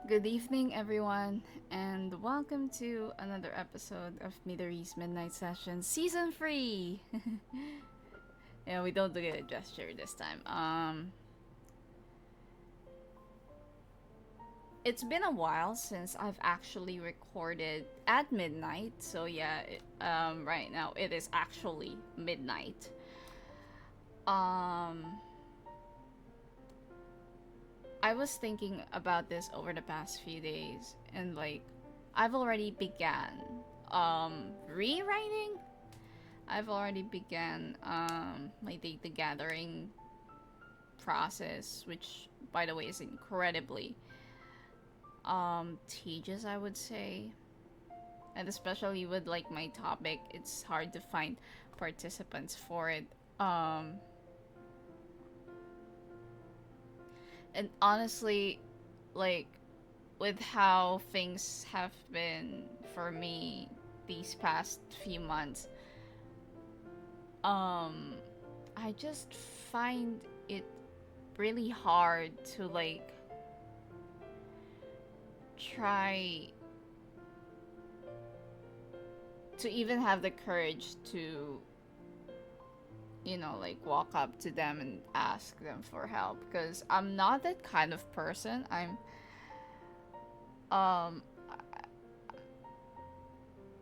Good evening, everyone, and welcome to another episode of Midori's Midnight Sessions, Season 3! Yeah, we don't do a gesture this time. It's been a while since I've actually recorded at midnight, so yeah, right now it is actually midnight. Um, I was thinking about this over the past few days, and I've already began rewriting. I've already began my data gathering process, which by the way is incredibly tedious, I would say. And especially with my topic, it's hard to find participants for it. Um and honestly, like with how things have been for me these past few months, um I just find it really hard to try to even have the courage to walk up to them and ask them for help, because I'm not that kind of person. I'm um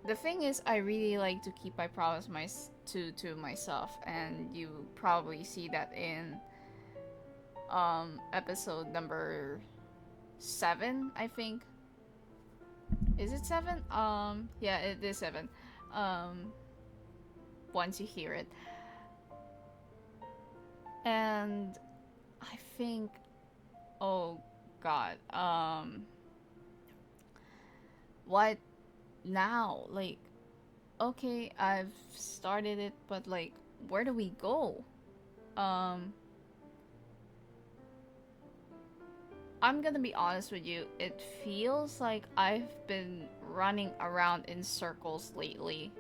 the thing is, I really like to keep my promise to myself, and you probably see that in episode number 7, I think. Is it 7? Yeah, it is 7. um Once you hear it. And I think, oh god, what now? Okay, I've started it, but where do we go? Um, I'm gonna be honest with you. It feels like I've been running around in circles lately.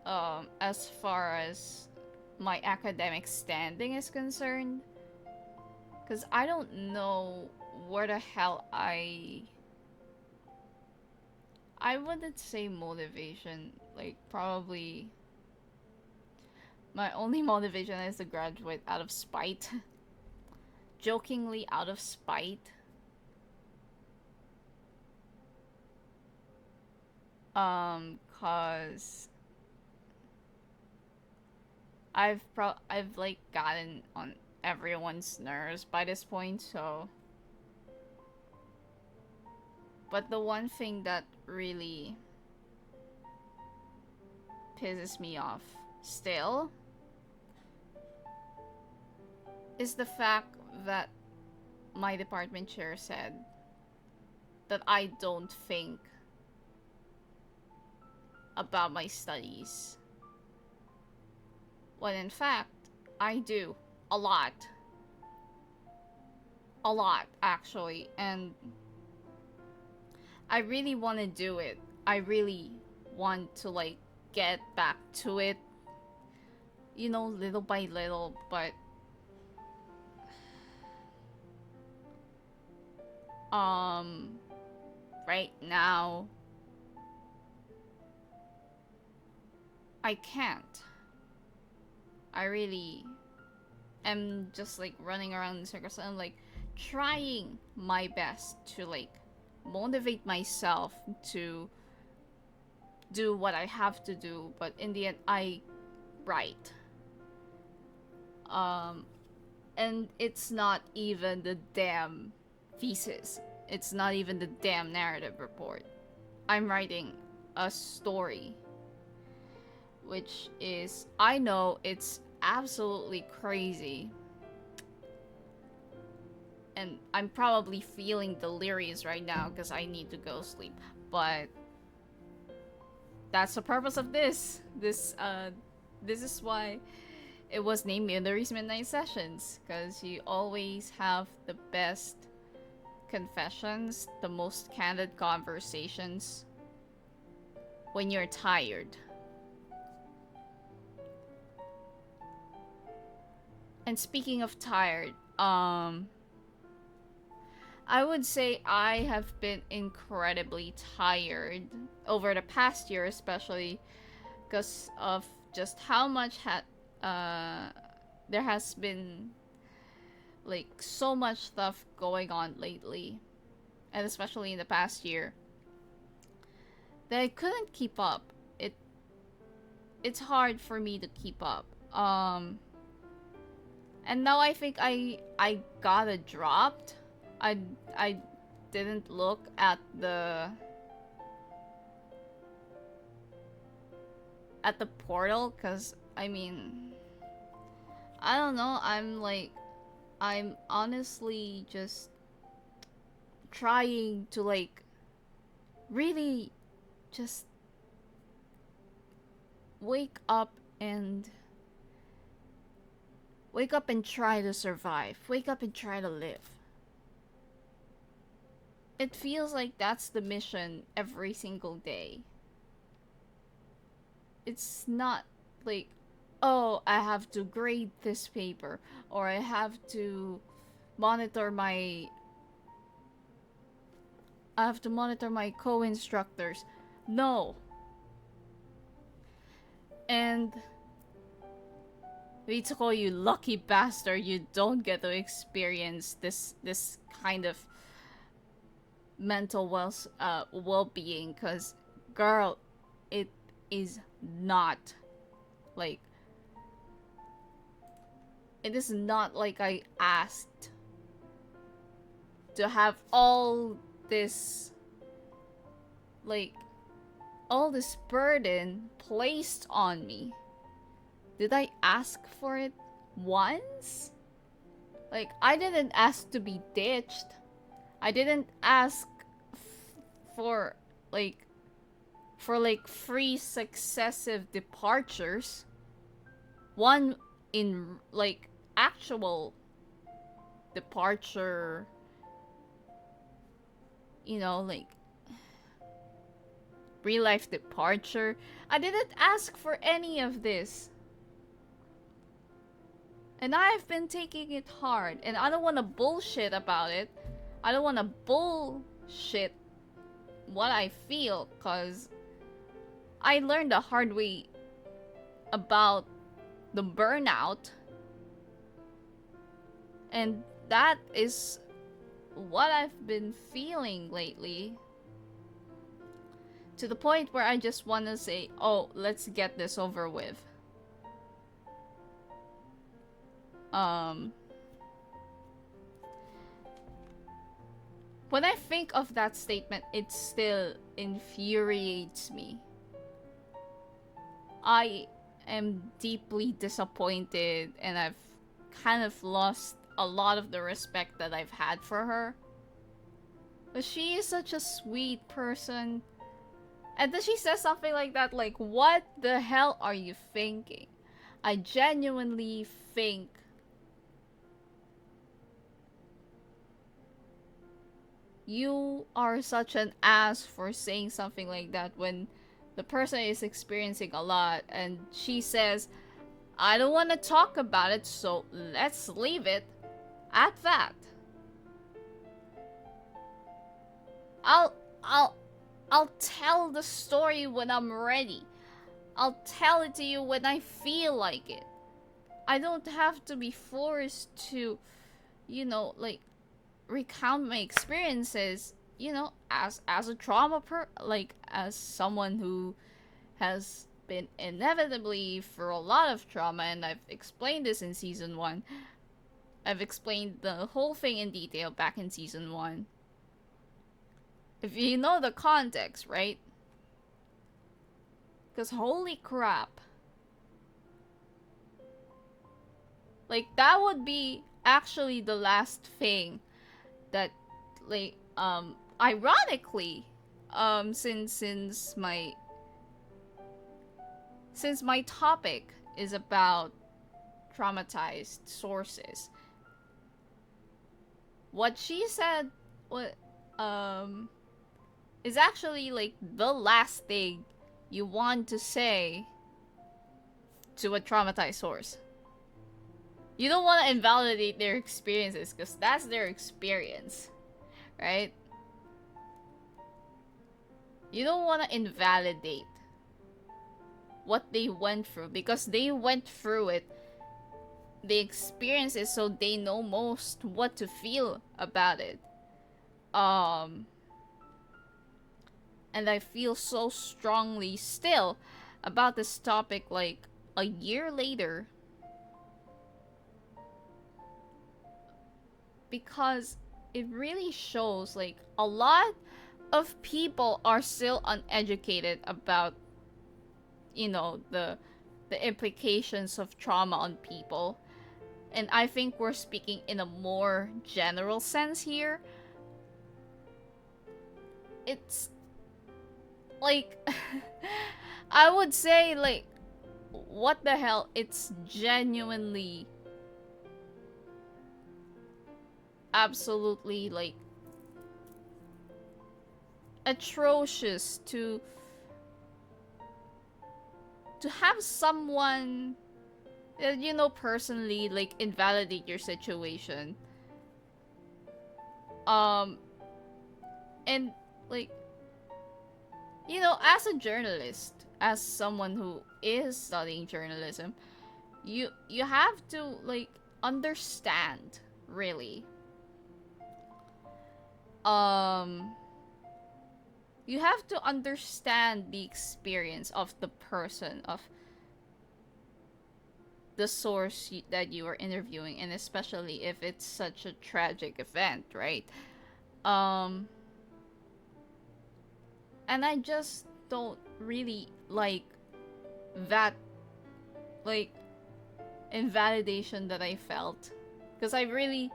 As far as my academic standing is concerned, because I don't know where the hell I wouldn't say motivation. Probably my only motivation is to graduate out of spite. Jokingly, out of spite. Cause I've gotten on everyone's nerves by this point, so. But the one thing that really pisses me off still is the fact that my department chair said that I don't think about my studies. When in fact, I do. A lot. A lot, actually. And I really want to do it. I really want to, get back to it, little by little, but um right now I can't. I really am just running around in circles, and trying my best to motivate myself to do what I have to do, but in the end I write. Um and it's not even the damn thesis. It's not even the damn narrative report. I'm writing a story, which is, I know it's absolutely crazy, and I'm probably feeling delirious right now because I need to go sleep. But that's the purpose of this. This is why it was named Midori's Midnight Sessions, because you always have the best confessions, the most candid conversations when you're tired. And speaking of tired, I would say I have been incredibly tired over the past year, especially because of just how much had there has been like so much stuff going on lately, and especially in the past year, that I couldn't keep up. It's hard for me to keep up. And now I think I got it dropped. I didn't look at the portal because I mean, I don't know. I'm honestly just trying to like really just wake up and try to survive. Wake up and try to live. It feels like that's the mission every single day. It's not like, oh, I have to grade this paper, or I have to monitor my co-instructors. No. And Ritsuko, you lucky bastard, you don't get to experience this kind of mental well-being, cuz girl, it is not like I asked to have all this burden placed on me. Did I ask for it once? Like, I didn't ask to be ditched. I didn't ask for 3 successive departures. One in actual departure, real life departure. I didn't ask for any of this. And I've been taking it hard, and I don't want to bullshit about it. I don't want to bullshit what I feel, cause I learned the hard way about the burnout, and that is what I've been feeling lately, to the point where I just want to say, oh, let's get this over with. When I think of that statement, it still infuriates me. I am deeply disappointed, and I've kind of lost a lot of the respect that I've had for her. But she is such a sweet person. And then she says something like that, like, what the hell are you thinking? I genuinely think you are such an ass for saying something like that when the person is experiencing a lot, and she says, I don't want to talk about it, so let's leave it at that. I'll tell the story when I'm ready. I'll tell it to you when I feel like it. I don't have to be forced to, recount my experiences, as a trauma as someone who has been inevitably through a lot of trauma, and I've explained this in season 1. I've explained the whole thing in detail back in season 1. If you know the context, right? Because holy crap. Like, that would be actually the last thing that, ironically, since my topic is about traumatized sources, what she said is actually the last thing you want to say to a traumatized source. You don't want to invalidate their experiences, because that's their experience, right? You don't want to invalidate what they went through because they went through it. They experienced it, so they know most what to feel about it. Um, and I feel so strongly still about this topic like a year later because it really shows like a lot of people are still uneducated about, you know, the implications of trauma on people. And I think we're speaking in a more general sense here. It's like I would say like what the hell, it's genuinely absolutely like atrocious to have someone you know personally like invalidate your situation. Um and like, you know, as a journalist, as someone who is studying journalism, you have to like understand really. Um you have to understand the experience of the person, of the source that you are interviewing, and especially if it's such a tragic event, right? Um and I just don't really like that like invalidation that I felt because I really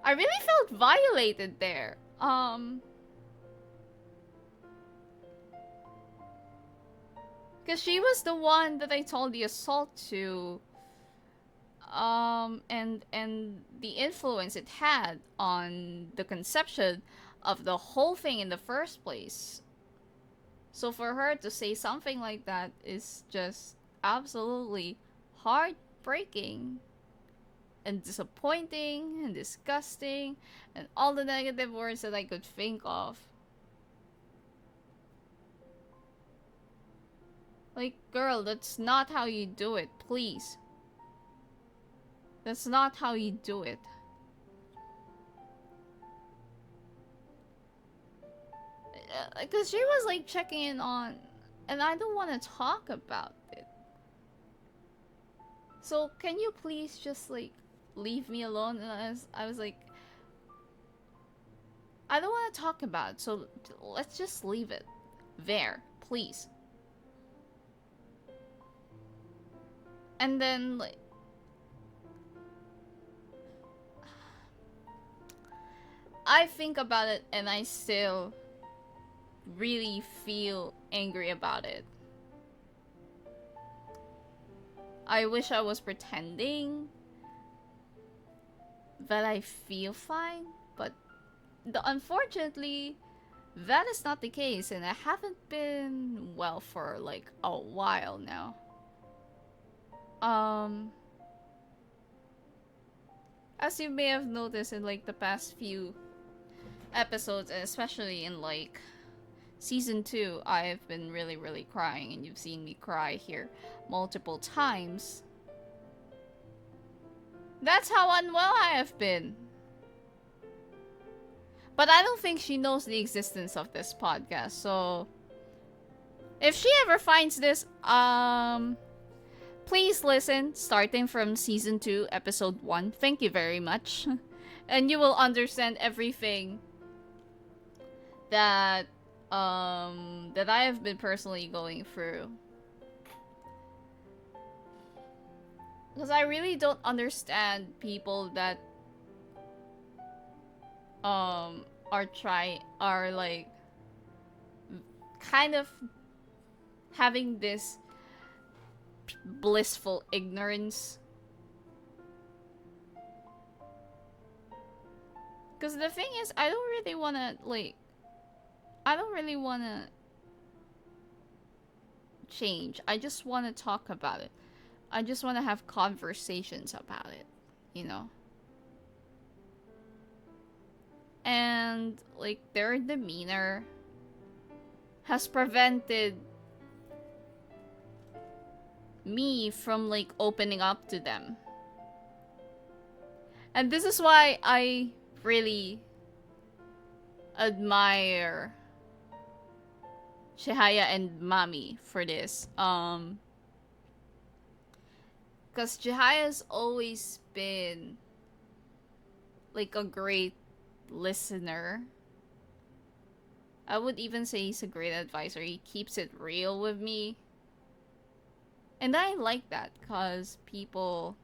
felt violated there. Because she was the one that I told the assault to, and the influence it had on the conception of the whole thing in the first place. So for her to say something like that is just absolutely heartbreaking and disappointing and disgusting and all the negative words that I could think of. Like, girl, that's not how you do it, please. That's not how you do it. Because she was like checking in on, and I don't want to talk about it. So can you please just like leave me alone? And I was like, I don't want to talk about it, so let's just leave it there, please. And then like, I think about it and I still really feel angry about it. I wish I was pretending that I feel fine, but unfortunately, that is not the case, and I haven't been well for like a while now. As you may have noticed in like the past few episodes, and especially in like season 2, I've been really crying, and you've seen me cry here multiple times. That's how unwell I have been. But I don't think she knows the existence of this podcast, so if she ever finds this, please listen starting from season 2, episode 1. Thank you very much. And you will understand everything that that I have been personally going through. Because I really don't understand people that are like kind of having this blissful ignorance. Because the thing is, I don't really want to change. I just want to talk about it. I just want to have conversations about it, you know? And like their demeanor has prevented me from like opening up to them. And this is why I really admire Chihaya and Mami for this. Because Chihaya's always been like a great listener. I would even say he's a great advisor. He keeps it real with me. And I like that because people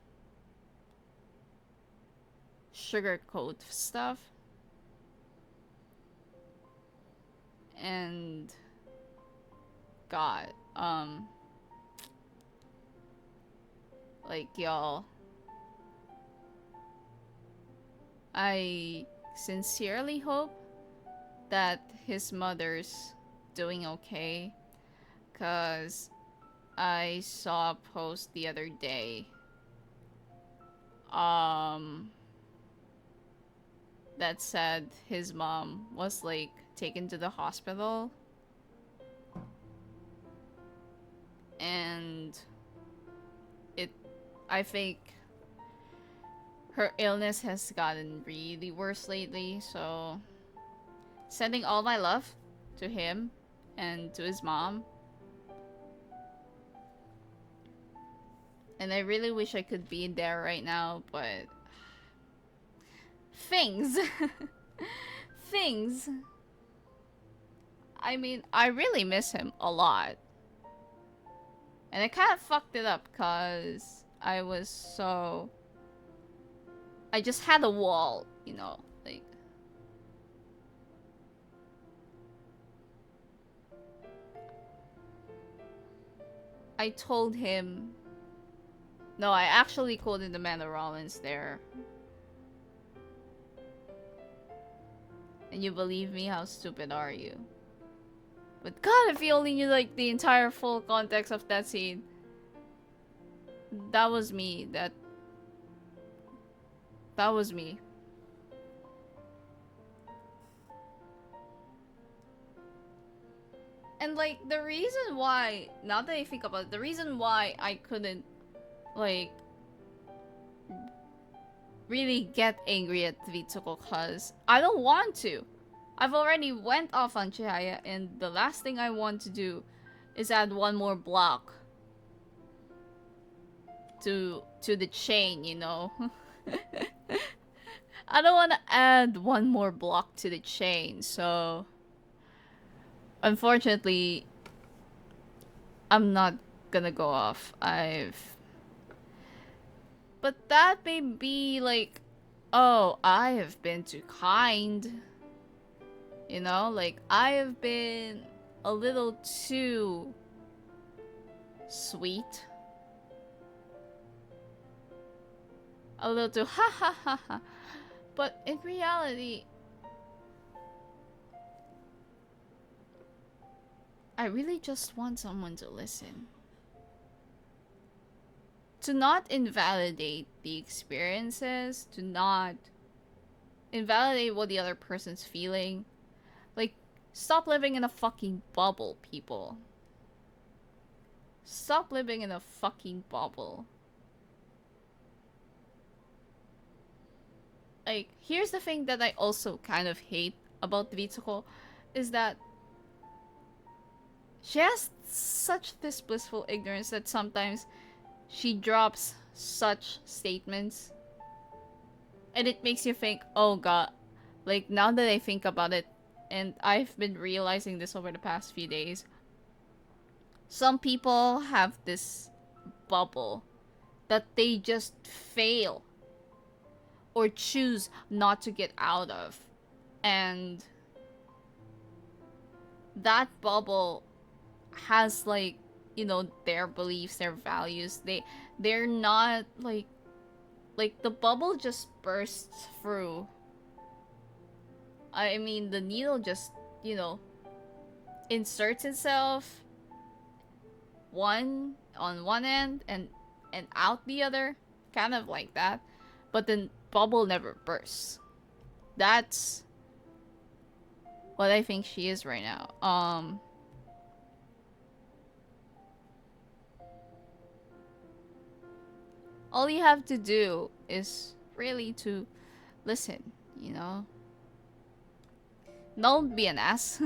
sugarcoat stuff. And God, like y'all, I sincerely hope that his mother's doing okay, cause I saw a post the other day that said his mom was like taken to the hospital, and I think her illness has gotten really worse lately, so sending all my love to him and to his mom. And I really wish I could be there right now, but things. Things. I mean, I really miss him a lot. And I kind of fucked it up because I just had a wall, you know, like. I told him. No, I actually quoted Amanda Rollins there. And you believe me? How stupid are you? But God, if you only knew like the entire full context of that scene. That was me. That was me. And like the reason why, now that I think about it, the reason why I couldn't like really get angry at Vitsuko, cause I don't want to. I've already went off on Chihaya, and the last thing I want to do is add one more block to the chain, you know. I don't want to add one more block to the chain, so unfortunately I'm not gonna go off. But that may be like, oh, I have been too kind. You know, like I have been a little too sweet. A little too ha ha ha ha. But in reality, I really just want someone to listen. To not invalidate the experiences, to not invalidate what the other person's feeling. Like, stop living in a fucking bubble, people. Stop living in a fucking bubble. Like, here's the thing that I also kind of hate about Vitsuko, is that she has such this blissful ignorance that sometimes she drops such statements. And it makes you think, oh god, like now that I think about it, and I've been realizing this over the past few days, some people have this bubble that they just fail or choose not to get out of. And that bubble has like, you know, their beliefs, their values. They're not like the bubble just bursts through. I mean, the needle just, you know, inserts itself on one end and out the other, kind of like that. But the bubble never bursts. That's what I think she is right now. All you have to do is really to listen, you know? Don't be an ass.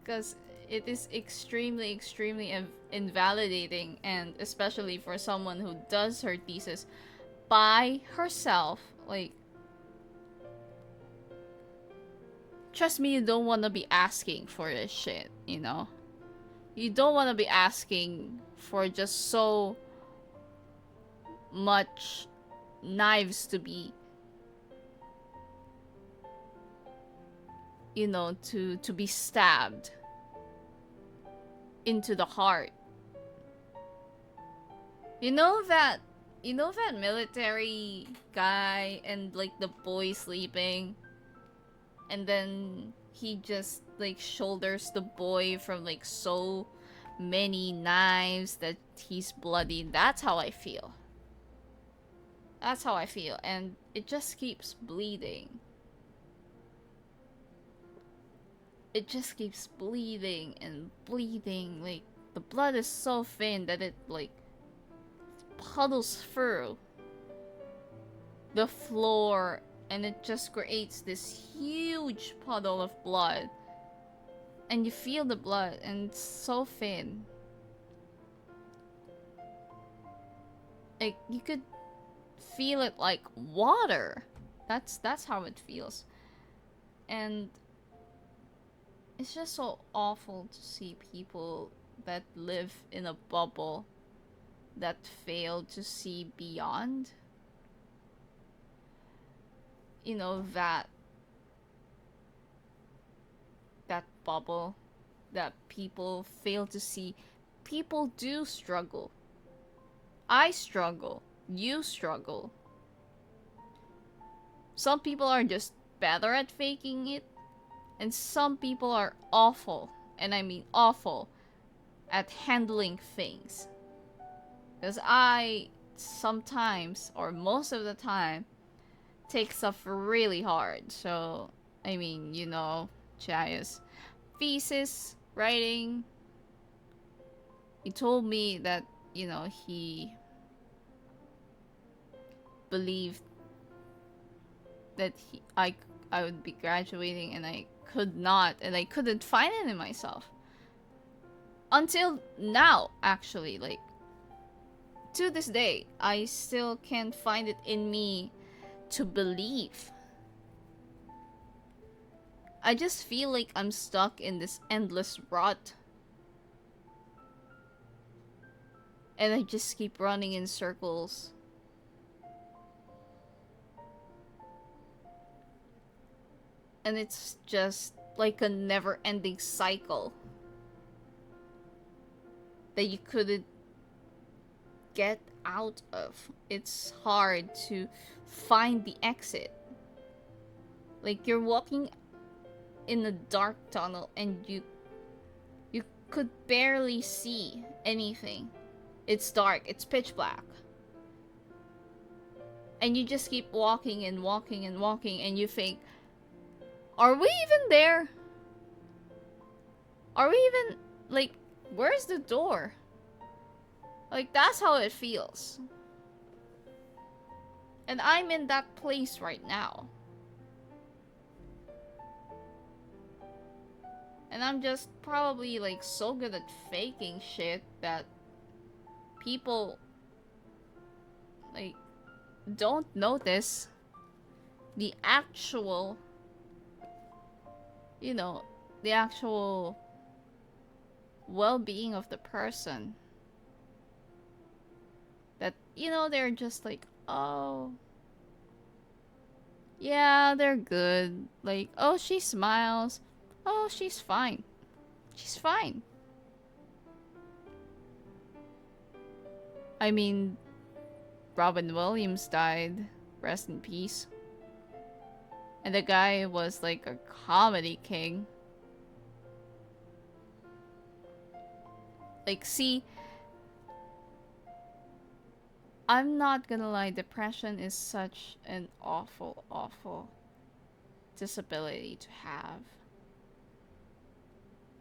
Because it is extremely, extremely invalidating, and especially for someone who does her thesis by herself. Like, trust me, you don't want to be asking for this shit, you know? You don't want to be asking for just so much knives to be, you know, to be stabbed into the heart. You know that military guy and like the boy sleeping, and then he just like shoulders the boy from like so many knives that he's bloody. That's how I feel. That's how I feel, and it just keeps bleeding. It just keeps bleeding and bleeding. Like, the blood is so thin that it like puddles through the floor, and it just creates this huge puddle of blood. And you feel the blood, and it's so thin. Like, you could feel it like water. That's how it feels. And it's just so awful to see people that live in a bubble that fail to see beyond. You know, that bubble that people fail to see. People do struggle. I struggle. You struggle. Some people are just better at faking it, and some people are awful, and I mean awful, at handling things. Because I sometimes, or most of the time, take stuff really hard. So, I mean, you know, Chaya's thesis writing. He told me that, you know, he believed that I would be graduating, and I could not, and I couldn't find it in myself. Until now, actually, like, to this day, I still can't find it in me to believe. I just feel like I'm stuck in this endless rut. And I just keep running in circles. And it's just like a never-ending cycle that you couldn't get out of. It's hard to find the exit. Like, you're walking in a dark tunnel and you could barely see anything. It's dark, it's pitch black. And you just keep walking and walking and walking, and you think, are we even there? Are we even, like, where's the door? Like, that's how it feels. And I'm in that place right now. And I'm just probably, like, so good at faking shit that people, like, don't notice the actual, you know, the actual well-being of the person. That, you know, they're just like, oh, yeah, they're good. Like, oh, she smiles. Oh, she's fine. She's fine. I mean, Robin Williams died. Rest in peace. And the guy was like a comedy king. Like, see, I'm not gonna lie, depression is such an awful, awful disability to have.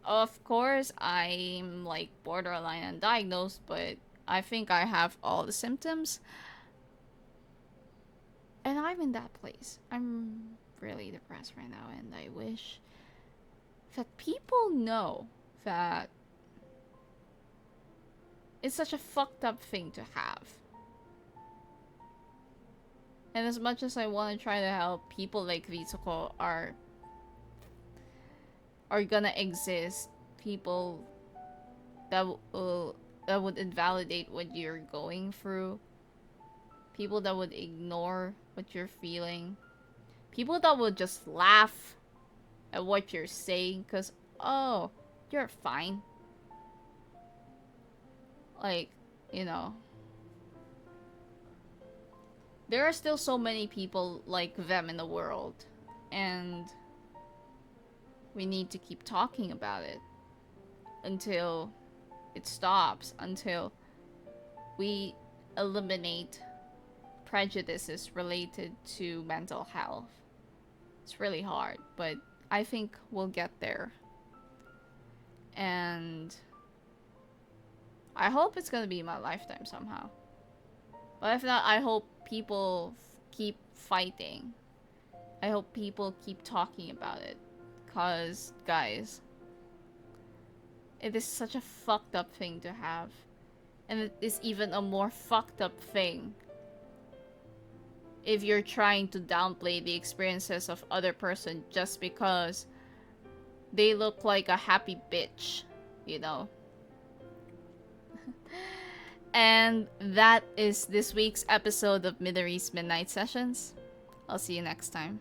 Of course, I'm like borderline undiagnosed, but I think I have all the symptoms. And I'm in that place. I'm really depressed right now, and I wish that people know that it's such a fucked up thing to have. And as much as I want to try to help, people like Ritsuko are gonna exist. People that would invalidate what you're going through. People that would ignore what you're feeling. People that would just laugh at what you're saying because, oh, you're fine. Like, you know. There are still so many people like them in the world. And we need to keep talking about it until it stops, until we eliminate prejudices related to mental health. It's really hard, but I think we'll get there. And I hope it's gonna be my lifetime somehow. But if not, I hope people keep fighting. I hope people keep talking about it. Cause, guys, it is such a fucked up thing to have. And it is even a more fucked up thing if you're trying to downplay the experiences of other person just because they look like a happy bitch, you know? And that is this week's episode of Midori's Midnight Sessions. I'll see you next time.